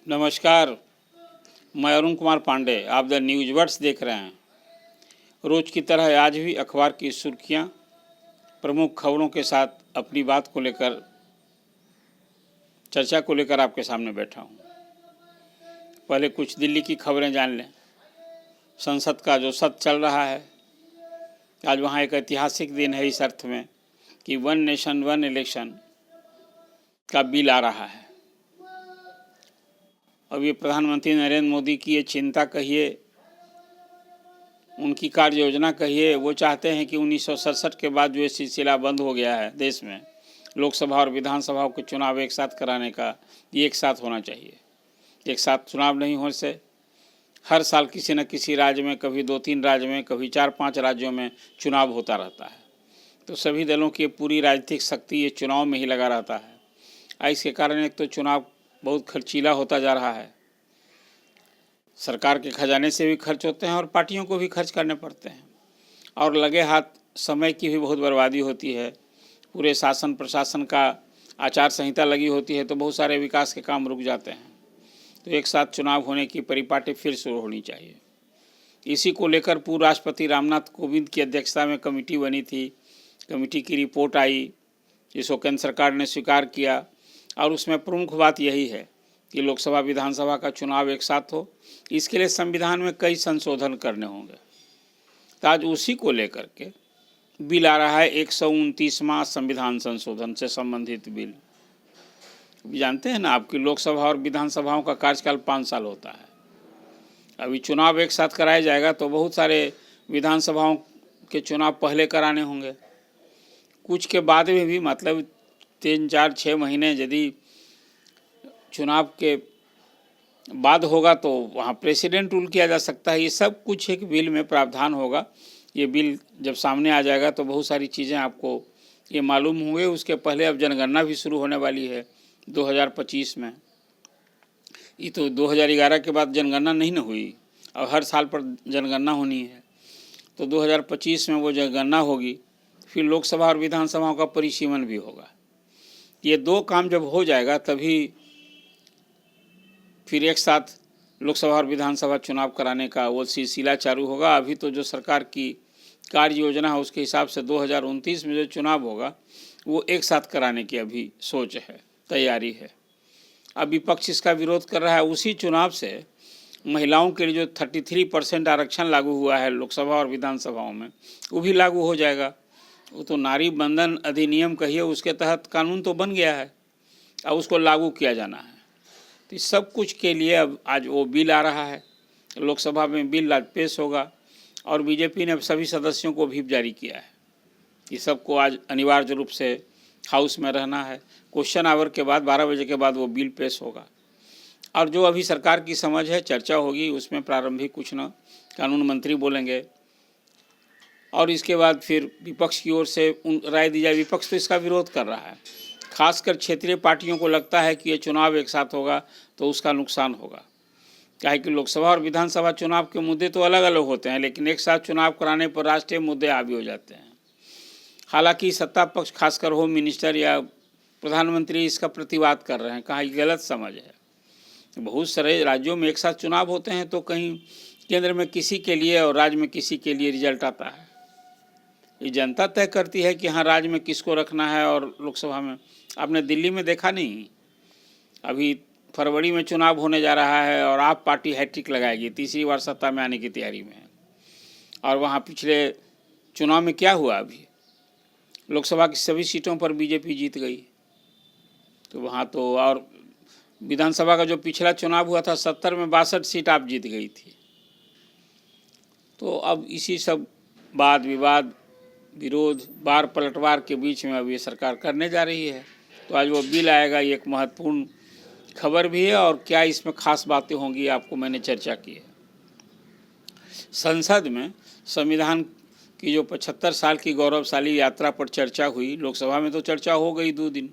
नमस्कार। मैं अरुण कुमार पांडे, आप द न्यूज वर्ड्स देख रहे हैं। रोज की तरह आज भी अखबार की सुर्खियां, प्रमुख खबरों के साथ अपनी बात को लेकर, चर्चा को लेकर आपके सामने बैठा हूं। पहले कुछ दिल्ली की खबरें जान लें। संसद का जो सत्र चल रहा है, आज वहां एक ऐतिहासिक दिन है इस अर्थ में कि वन नेशन वन इलेक्शन का बिल आ रहा है। अब ये प्रधानमंत्री नरेंद्र मोदी की ये चिंता कहिए, उनकी कार्य योजना कहिए, वो चाहते हैं कि 1967 के बाद जो ये सिलसिला बंद हो गया है देश में, लोकसभा और विधानसभाओं के चुनाव एक साथ कराने का, ये एक साथ होना चाहिए। एक साथ चुनाव नहीं होने से हर साल किसी न किसी राज्य में, कभी 2-3 राज्य में, कभी 4-5 राज्यों में चुनाव होता रहता है। तो सभी दलों की पूरी राजनीतिक शक्ति ये चुनाव में ही लगा रहता है। इसके कारण एक तो चुनाव बहुत खर्चीला होता जा रहा है, सरकार के खजाने से भी खर्च होते हैं और पार्टियों को भी खर्च करने पड़ते हैं, और लगे हाथ समय की भी बहुत बर्बादी होती है। पूरे शासन प्रशासन का आचार संहिता लगी होती है, तो बहुत सारे विकास के काम रुक जाते हैं। तो एक साथ चुनाव होने की परिपाटी फिर शुरू होनी चाहिए। इसी को लेकर पूर्व राष्ट्रपति रामनाथ कोविंद की अध्यक्षता में कमेटी बनी थी। कमेटी की रिपोर्ट आई, जिसको केंद्र सरकार ने स्वीकार किया, और उसमें प्रमुख बात यही है कि लोकसभा विधानसभा का चुनाव एक साथ हो। इसके लिए संविधान में कई संशोधन करने होंगे। तो आज उसी को लेकर के बिल आ रहा है, 129वां संविधान संशोधन से संबंधित बिल। जानते हैं ना आपकी लोकसभा और विधानसभाओं का कार्यकाल 5 साल होता है। अभी चुनाव एक साथ कराया जाएगा तो बहुत सारे विधानसभाओं के चुनाव पहले कराने होंगे, कुछ के बाद में भी, मतलब 3-4-6 महीने यदि चुनाव के बाद होगा तो वहाँ प्रेसिडेंट रूल किया जा सकता है। ये सब कुछ एक बिल में प्रावधान होगा। ये बिल जब सामने आ जाएगा तो बहुत सारी चीज़ें आपको ये मालूम होंगे। उसके पहले अब जनगणना भी शुरू होने वाली है 2025 में। ये तो 2011 के बाद जनगणना नहीं न हुई, और हर साल पर जनगणना होनी है। तो 2025 में वो जनगणना होगी, फिर लोकसभा और विधानसभाओं का परिसीमन भी होगा। ये 2 काम जब हो जाएगा तभी फिर एक साथ लोकसभा और विधानसभा चुनाव कराने का वो सिलसिला चालू होगा। अभी तो जो सरकार की कार्य योजना है उसके हिसाब से 2029 में जो चुनाव होगा वो एक साथ कराने की अभी सोच है, तैयारी है। अब विपक्ष इसका विरोध कर रहा है। उसी चुनाव से महिलाओं के लिए जो 33% आरक्षण लागू हुआ है लोकसभा और विधानसभाओं में, वो भी लागू हो जाएगा। वो तो नारी बंधन अधिनियम कहिए, उसके तहत कानून तो बन गया है, अब उसको लागू किया जाना है। तो इस सब कुछ के लिए अब आज वो बिल आ रहा है। लोकसभा में बिल आज पेश होगा, और बीजेपी ने अब सभी सदस्यों को व्हिप जारी किया है कि सबको आज अनिवार्य रूप से हाउस में रहना है। क्वेश्चन आवर के बाद 12 बजे के बाद वो बिल पेश होगा, और जो अभी सरकार की समझ है, चर्चा होगी। उसमें प्रारंभिक कुछ न कानून मंत्री बोलेंगे, और इसके बाद फिर विपक्ष की ओर से राय दी जाए। विपक्ष तो इसका विरोध कर रहा है, खासकर क्षेत्रीय पार्टियों को लगता है कि ये चुनाव एक साथ होगा तो उसका नुकसान होगा। क्या कि लोकसभा और विधानसभा चुनाव के मुद्दे तो अलग अलग होते हैं, लेकिन एक साथ चुनाव कराने पर राष्ट्रीय मुद्दे हावी हो जाते हैं। हालांकि सत्ता पक्ष, खासकर होम मिनिस्टर या प्रधानमंत्री, इसका प्रतिवाद कर रहे हैं, कहा ये गलत समझ है। बहुत सारे राज्यों में एक साथ चुनाव होते हैं तो कहीं केंद्र में किसी के लिए और राज्य में किसी के लिए रिजल्ट आता है। ये जनता तय करती है कि हाँ राज्य में किसको रखना है और लोकसभा में। आपने दिल्ली में देखा नहीं, अभी फरवरी में चुनाव होने जा रहा है और आप पार्टी हैट्रिक लगाएगी, तीसरी बार सत्ता में आने की तैयारी में है। और वहाँ पिछले चुनाव में क्या हुआ, अभी लोकसभा की सभी सीटों पर बीजेपी जीत गई। तो वहाँ तो, और विधानसभा का जो पिछला चुनाव हुआ था 70 में 62 सीट आप जीत गई थी। तो अब इसी सब वाद विवाद, विरोध, बार पलटवार के बीच में अब ये सरकार करने जा रही है। तो आज वो बिल आएगा, ये एक महत्वपूर्ण खबर भी है। और क्या इसमें खास बातें होंगी, आपको मैंने चर्चा की है। संसद में संविधान की जो 75 साल की गौरवशाली यात्रा पर चर्चा हुई, लोकसभा में तो चर्चा हो गई 2 दिन।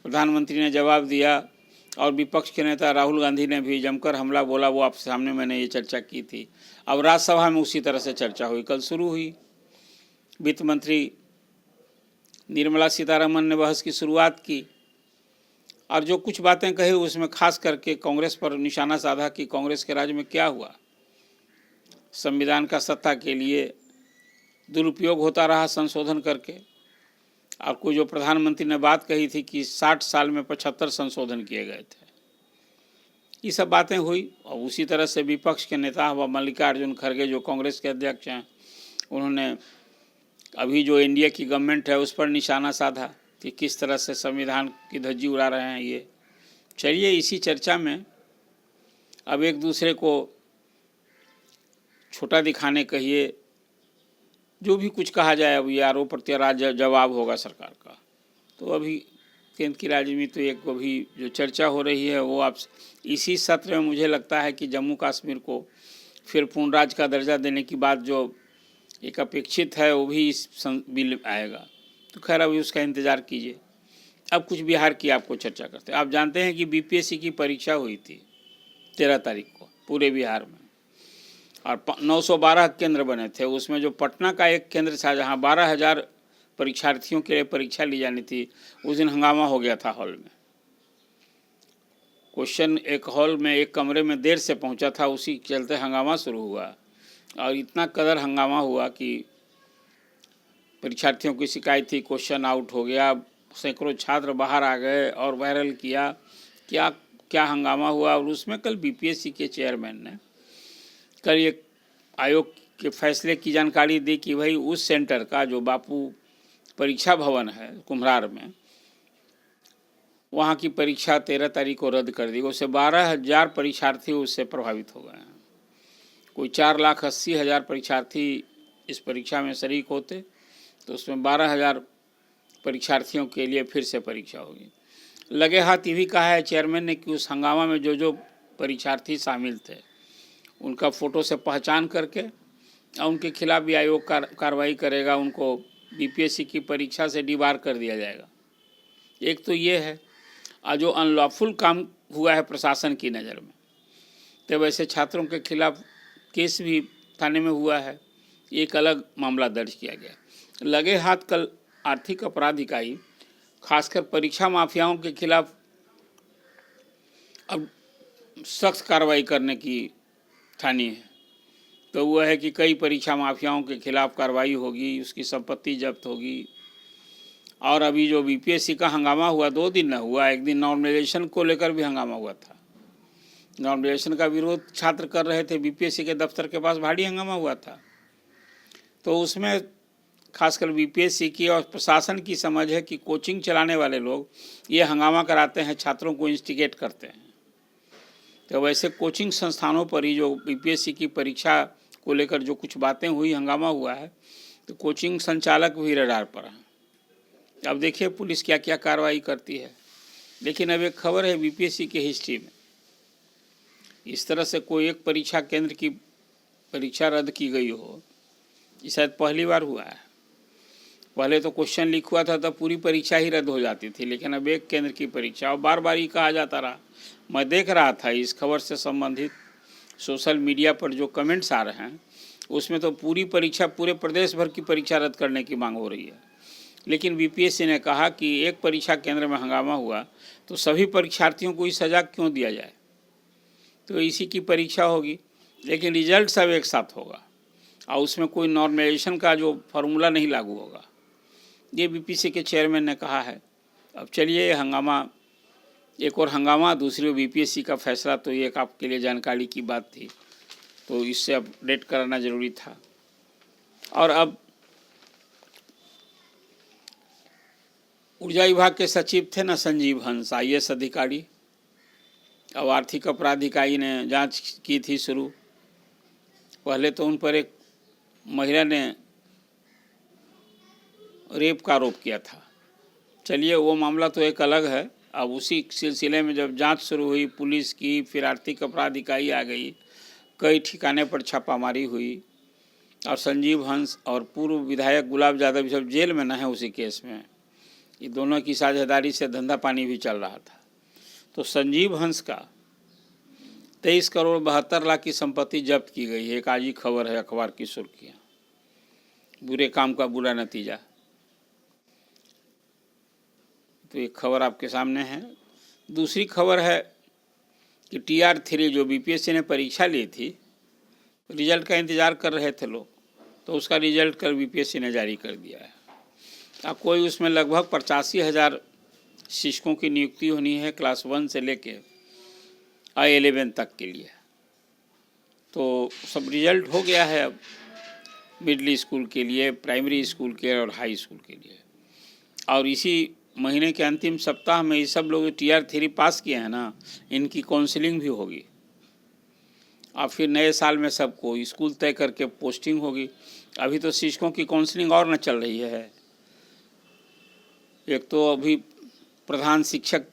प्रधानमंत्री ने जवाब दिया, और विपक्ष के नेता राहुल गांधी ने भी जमकर हमला बोला। वो आपके सामने मैंने ये चर्चा की थी। अब राज्यसभा में उसी तरह से चर्चा हुई, कल शुरू हुई। वित्त मंत्री निर्मला सीतारमण ने बहस की शुरुआत की, और जो कुछ बातें कही उसमें खास करके कांग्रेस पर निशाना साधा कि कांग्रेस के राज में क्या हुआ, संविधान का सत्ता के लिए दुरुपयोग होता रहा संशोधन करके। आपको जो प्रधानमंत्री ने बात कही थी कि 60 साल में 75 संशोधन किए गए थे, ये सब बातें हुई। और उसी तरह से विपक्ष के नेता व मल्लिकार्जुन खड़गे जो कांग्रेस के अध्यक्ष हैं, उन्होंने अभी जो एनडीए की गवर्नमेंट है उस पर निशाना साधा कि किस तरह से संविधान की धज्जी उड़ा रहे हैं ये। चलिए इसी चर्चा में अब एक दूसरे को छोटा दिखाने कहिए, जो भी कुछ कहा जाए, अब ये आरोप प्रत्यारोप जवाब होगा सरकार का। तो अभी केंद्र की राजनीति तो एक अभी जो चर्चा हो रही है वो आप इसी सत्र में मुझे लगता है कि जम्मू कश्मीर को फिर पूर्ण राज्य का दर्जा देने की बात जो एक अपेक्षित है वो भी इस बिल आएगा। तो खैर अभी उसका इंतज़ार कीजिए। अब कुछ बिहार की आपको चर्चा करते हैं। आप जानते हैं कि बीपीएससी की परीक्षा हुई थी 13 तारीख को पूरे बिहार में, और 912 केंद्र बने थे। उसमें जो पटना का एक केंद्र था जहाँ 12,000 परीक्षार्थियों के लिए परीक्षा ली जानी थी, उस दिन हंगामा हो गया था हॉल में। क्वेश्चन एक हॉल में एक कमरे में देर से पहुंचा था, उसी के चलते हंगामा शुरू हुआ। और इतना कदर हंगामा हुआ कि परीक्षार्थियों की शिकायत थी, क्वेश्चन आउट हो गया, सैकड़ों छात्र बाहर आ गए और वायरल किया। क्या क्या हंगामा हुआ। और उसमें कल बीपीएससी के चेयरमैन ने कल एक आयोग के फैसले की जानकारी दी कि भाई उस सेंटर का जो बापू परीक्षा भवन है कुम्हरार में, वहाँ की परीक्षा 13 तारीख को रद्द कर दी। उससे 12,000 परीक्षार्थी उससे प्रभावित हो गए हैं। कोई 4,80,000 परीक्षार्थी इस परीक्षा में शरीक होते, तो उसमें 12,000 परीक्षार्थियों के लिए फिर से परीक्षा होगी। लगे हाथ ये भी कहा है चेयरमैन ने कि उस हंगामा में जो जो परीक्षार्थी शामिल थे उनका फ़ोटो से पहचान करके और उनके खिलाफ भी आयोग कार्रवाई करेगा, उनको बीपीएससी की परीक्षा से डिबार कर दिया जाएगा। एक तो ये है, और जो अनलॉफुल काम हुआ है प्रशासन की नज़र में, तो वैसे छात्रों के खिलाफ केस भी थाने में हुआ है, एक अलग मामला दर्ज किया गया। लगे हाथ कल आर्थिक अपराध इकाई खासकर परीक्षा माफियाओं के खिलाफ अब सख्त कार्रवाई करने की ठानी है। तो वह है कि कई परीक्षा माफियाओं के खिलाफ कार्रवाई होगी, उसकी संपत्ति जब्त होगी। और अभी जो बीपीएससी का हंगामा हुआ 2 दिन न हुआ, एक दिन नॉर्मलाइजेशन को लेकर भी हंगामा हुआ था। नॉर्मलाइजेशन का विरोध छात्र कर रहे थे, बीपीएससी के दफ्तर के पास भारी हंगामा हुआ था। तो उसमें खासकर बीपीएससी की और प्रशासन की समझ है कि कोचिंग चलाने वाले लोग ये हंगामा कराते हैं, छात्रों को इंस्टिगेट करते हैं। तो वैसे कोचिंग संस्थानों पर ही जो बीपीएससी की परीक्षा को लेकर जो कुछ बातें हुई, हंगामा हुआ है, तो कोचिंग संचालक भी रडार पर हैं। अब देखिए पुलिस क्या क्या कार्रवाई करती है। लेकिन अब एक खबर है बीपीएससी की हिस्ट्री में इस तरह से कोई एक परीक्षा केंद्र की परीक्षा रद्द की गई हो, ये शायद पहली बार हुआ है। पहले तो क्वेश्चन लीक हुआ था तब पूरी परीक्षा ही रद्द हो जाती थी, लेकिन अब एक केंद्र की परीक्षा, और बार बार ही कहा जाता रहा। मैं देख रहा था इस खबर से संबंधित सोशल मीडिया पर जो कमेंट्स आ रहे हैं, उसमें तो पूरी परीक्षा, पूरे प्रदेश भर की परीक्षा रद्द करने की मांग हो रही है। लेकिन बीपीएससी ने कहा कि एक परीक्षा केंद्र में हंगामा हुआ तो सभी परीक्षार्थियों को इस सजा क्यों दिया जाए, तो इसी की परीक्षा होगी, लेकिन रिजल्ट सब एक साथ होगा और उसमें कोई नॉर्मलाइजेशन का जो फार्मूला नहीं लागू होगा, ये बीपीएससी के चेयरमैन ने कहा है। अब चलिए हंगामा, एक और हंगामा, दूसरी बीपीएससी का फैसला, तो ये एक आपके लिए जानकारी की बात थी, तो इससे अपडेट कराना ज़रूरी था। और अब ऊर्जा विभाग के सचिव थे ना संजीव हंस, आईएएस अधिकारी, अब आर्थिक अपराध इकाई ने जांच की थी शुरू। पहले तो उन पर एक महिला ने रेप का आरोप किया था। चलिए वो मामला तो एक अलग है। अब उसी सिलसिले में जब जांच शुरू हुई पुलिस की, फिर आर्थिक अपराध इकाई आ गई, कई ठिकाने पर छापामारी हुई, और संजीव हंस और पूर्व विधायक गुलाब यादव सब जेल में न है उसी केस में। ये दोनों की साझेदारी से धंधा पानी भी चल रहा था। तो संजीव हंस का 23 करोड़ 72 लाख की संपत्ति जब्त की गई है। एक आज ही खबर है अखबार की सुर्खियाँ, बुरे काम का बुरा नतीजा। तो एक खबर आपके सामने है। दूसरी खबर है कि TR3 जो BPSC ने परीक्षा ली थी, रिजल्ट का इंतज़ार कर रहे थे लोग, तो उसका रिजल्ट कल BPSC ने जारी कर दिया है। अब कोई उसमें लगभग 85,000 शिक्षकों की नियुक्ति होनी है क्लास 1 से लेके I11 तक के लिए। तो सब रिजल्ट हो गया है अब, मिडिल स्कूल के लिए, प्राइमरी स्कूल के और हाई स्कूल के लिए। और इसी महीने के अंतिम सप्ताह में ये सब लोग TR3 पास किए हैं ना, इनकी काउंसलिंग भी होगी। और फिर नए साल में सबको स्कूल तय करके पोस्टिंग होगी। अभी तो शिक्षकों की काउंसलिंग और न चल रही है। एक तो अभी प्रधान शिक्षक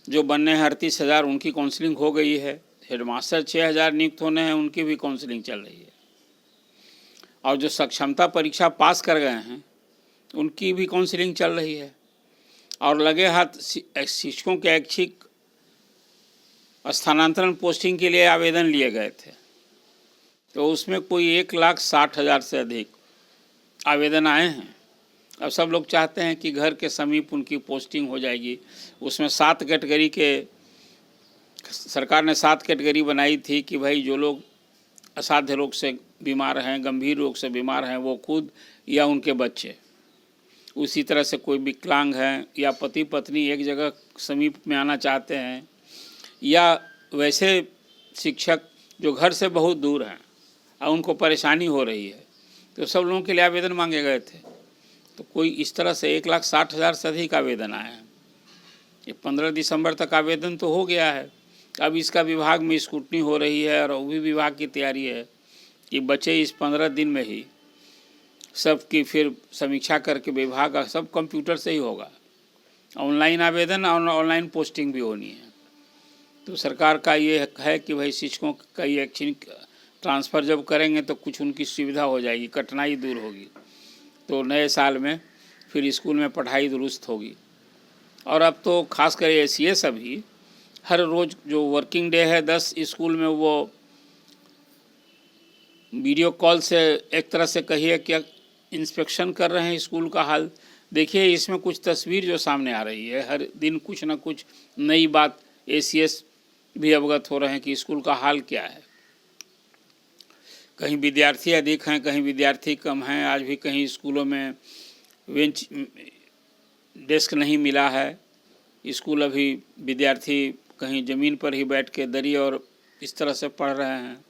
जो बनने हैं 38,000, उनकी काउंसलिंग हो गई है। हेडमास्टर 6,000 नियुक्त होने हैं, उनकी भी काउंसलिंग चल रही है। और जो सक्षमता परीक्षा पास कर गए हैं, उनकी भी काउंसलिंग चल रही है। और लगे हाथ शिक्षकों के ऐच्छिक स्थानांतरण पोस्टिंग के लिए आवेदन लिए गए थे, तो उसमें कोई 1,60,000 से अधिक आवेदन आए हैं। अब सब लोग चाहते हैं कि घर के समीप उनकी पोस्टिंग हो जाएगी। उसमें 7 कैटेगरी के, सरकार ने 7 कैटेगरी बनाई थी कि भाई जो लोग असाध्य रोग से बीमार हैं, गंभीर रोग से बीमार हैं, वो खुद या उनके बच्चे, उसी तरह से कोई विकलांग हैं, या पति पत्नी एक जगह समीप में आना चाहते हैं, या वैसे शिक्षक जो घर से बहुत दूर हैं और उनको परेशानी हो रही है, तो सब लोगों के लिए आवेदन मांगे गए थे। तो कोई इस तरह से 1,60,000 से अधिक आवेदन आए हैं। ये 15 दिसंबर तक आवेदन तो हो गया है। अब इसका विभाग में स्क्रूटनी हो रही है और वो भी विभाग की तैयारी है कि बच्चे इस 15 दिन में ही सबकी फिर समीक्षा करके विभाग का सब कंप्यूटर से ही होगा। ऑनलाइन आवेदन और ऑनलाइन पोस्टिंग भी होनी है। तो सरकार का ये है कि भाई शिक्षकों का ये एक्शन ट्रांसफ़र जब करेंगे तो कुछ उनकी सुविधा हो जाएगी, कठिनाई दूर होगी। तो नए साल में फिर स्कूल में पढ़ाई दुरुस्त होगी। और अब तो खासकर ACS अभी हर रोज़ जो वर्किंग डे है 10 स्कूल में वो वीडियो कॉल से एक तरह से कहिए कि इंस्पेक्शन कर रहे हैं स्कूल का हाल। देखिए इसमें कुछ तस्वीर जो सामने आ रही है, हर दिन कुछ ना कुछ नई बात ACS भी अवगत हो रहे हैं कि स्कूल का हाल क्या है। कहीं विद्यार्थी अधिक हैं, कहीं विद्यार्थी कम हैं। आज भी कहीं स्कूलों में बेंच डेस्क नहीं मिला है। स्कूल अभी विद्यार्थी कहीं ज़मीन पर ही बैठ के दरी और इस तरह से पढ़ रहे हैं।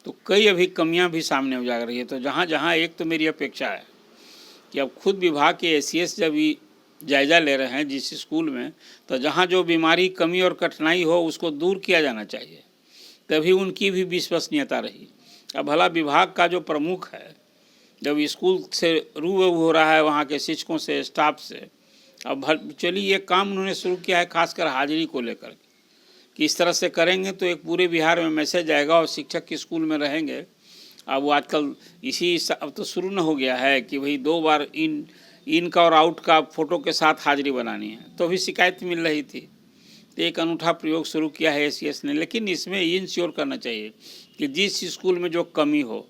तो कई अभी कमियां भी सामने उजागर रही है। तो जहाँ जहाँ एक तो मेरी अपेक्षा है कि अब खुद विभाग के ACS जब जायज़ा ले रहे हैं जिस स्कूल में, तो जहाँ जो बीमारी, कमी और कठिनाई हो उसको दूर किया जाना चाहिए, तभी उनकी भी विश्वसनीयता रही। अब भला विभाग का जो प्रमुख है जब स्कूल से रूबरू हो रहा है वहाँ के शिक्षकों से, स्टाफ से, अब चलिए ये काम उन्होंने शुरू किया है खासकर हाजिरी को लेकर कि इस तरह से करेंगे तो एक पूरे बिहार में मैसेज आएगा और शिक्षक के स्कूल में रहेंगे। अब वो आजकल अब तो शुरू न हो गया है कि भाई 2 बार इन का और आउट का फ़ोटो के साथ हाजिरी बनानी है, तो भी शिकायत मिल रही थी। तो एक अनूठा प्रयोग शुरू किया है ACS ने, लेकिन इसमें इंश्योर करना चाहिए कि जिस स्कूल में जो कमी हो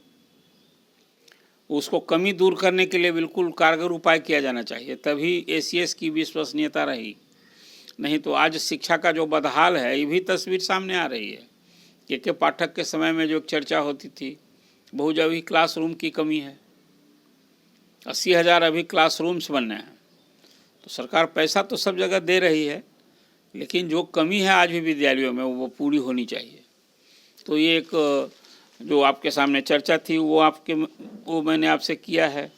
उसको कमी दूर करने के लिए बिल्कुल कारगर उपाय किया जाना चाहिए, तभी ACS की विश्वसनीयता रही। नहीं तो आज शिक्षा का जो बदहाल है ये भी तस्वीर सामने आ रही है। के पाठक के समय में जो चर्चा होती थी, बहुत अभी क्लासरूम की कमी है। 80,000 अभी क्लासरूम्स बनने हैं। तो सरकार पैसा तो सब जगह दे रही है, लेकिन जो कमी है आज भी विद्यालयों में वो पूरी होनी चाहिए। तो ये एक जो आपके सामने चर्चा थी वो मैंने आपसे किया है।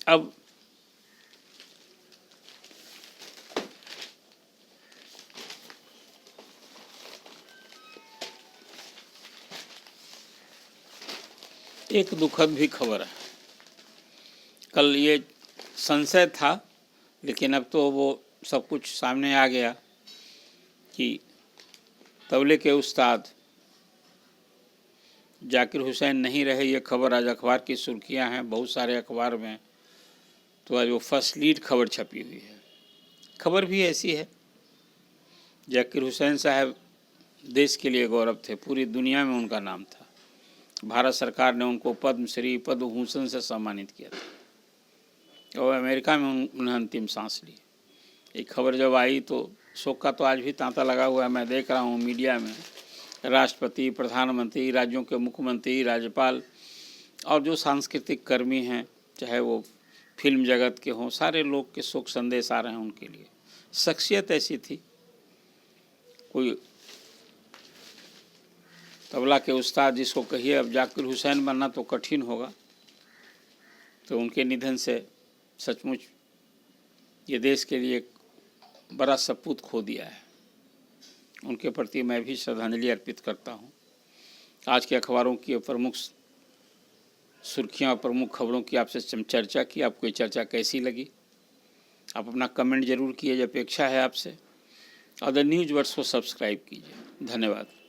अब एक दुखद भी खबर है। कल ये संशय था, लेकिन अब तो वो सब कुछ सामने आ गया कि तबले के उस्ताद जाकिर हुसैन नहीं रहे। ये खबर आज अखबार की सुर्खियां हैं, बहुत सारे अखबार में। तो आज वो फर्स्ट लीड खबर छपी हुई है। खबर भी ऐसी है, जाकिर हुसैन साहब देश के लिए गौरव थे, पूरी दुनिया में उनका नाम था। भारत सरकार ने उनको पद्मश्री, पद्म भूषण से सम्मानित किया था और अमेरिका में उन्हें अंतिम सांस ली। एक खबर जब आई तो शोक का तो आज भी तांता लगा हुआ है। मैं देख रहा हूँ मीडिया में राष्ट्रपति, प्रधानमंत्री, राज्यों के मुख्यमंत्री, राज्यपाल और जो सांस्कृतिक कर्मी हैं, चाहे वो फिल्म जगत के हों, सारे लोग के शोक संदेश आ रहे हैं उनके लिए। शख्सियत ऐसी थी, कोई तबला के उस्ताद जिसको कहिए अब जाकिर हुसैन बनना तो कठिन होगा। तो उनके निधन से सचमुच ये देश के लिए एक बड़ा सपूत खो दिया है। उनके प्रति मैं भी श्रद्धांजलि अर्पित करता हूँ। आज के अखबारों की प्रमुख सुर्खियाँ और प्रमुख खबरों की आपसे चर्चा की। आपको ये चर्चा कैसी लगी? आप अपना कमेंट जरूर कीजिए, अपेक्षा है आपसे। और द न्यूज़ वर्ड्स को सब्सक्राइब कीजिए। धन्यवाद।